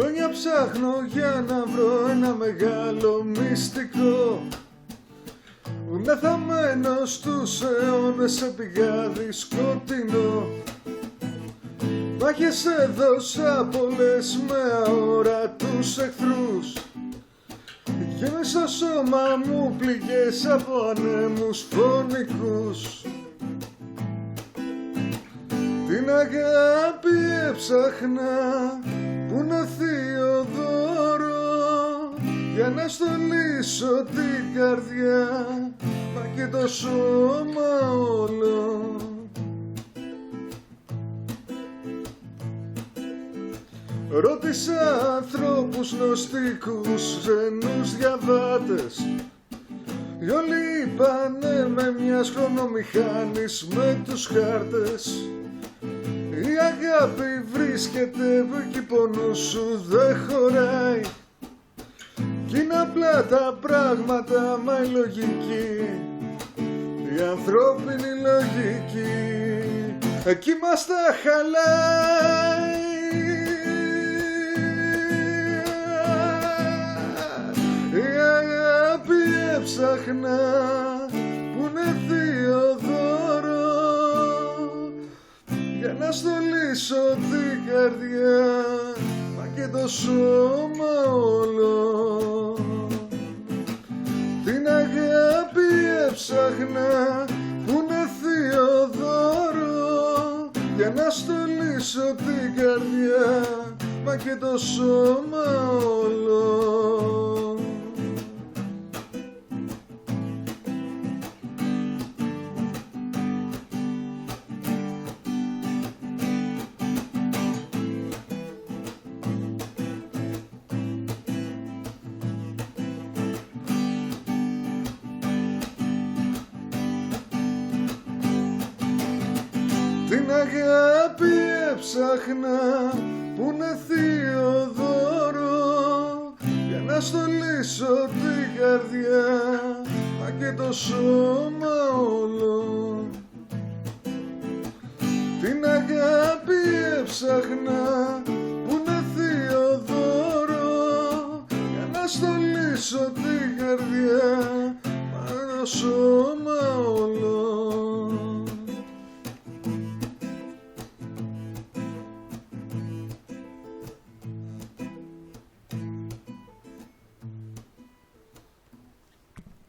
Χρόνια ψάχνω για να βρω ένα μεγάλο μυστικό που μεθαμένο στους αιώνες σε πηγάδι σκοτεινό. Μάχες έδωσα πολλές με αόρατους εχθρούς και μες στο σώμα μου πληγές από ανέμους φωνικούς. Την αγάπη έψαχνα που να θείο δώρο για να στολίσω την καρδιά μα και το σώμα όλο. Ρώτησα ανθρώπους γνωστικούς, ξένους διαβάτες, οι όλοι είπανε με μιας χρονομηχάνης με τους χάρτες. Η αγάπη βρίσκεται εκεί πόνο σου δεν χωράει κι είναι απλά τα πράγματα μα η λογική, η ανθρώπινη λογική εκεί μας τα χαλάει. Η αγάπη έψαχνα που είναι θείο δώρο για να στολίσω την καρδιά μα και το σώμα όλο. Την αγάπη έψαχνα που είναι θείο δώρο για να στολίσω την καρδιά μα και το σώμα όλο. Την αγάπη έψαχνα που είναι θείο δώρο για να στολίσω την καρδιά μα και το σώμα όλο. Την αγάπη έψαχνα που είναι θείο δώρο για να στολίσω την καρδιά μα το σώμα.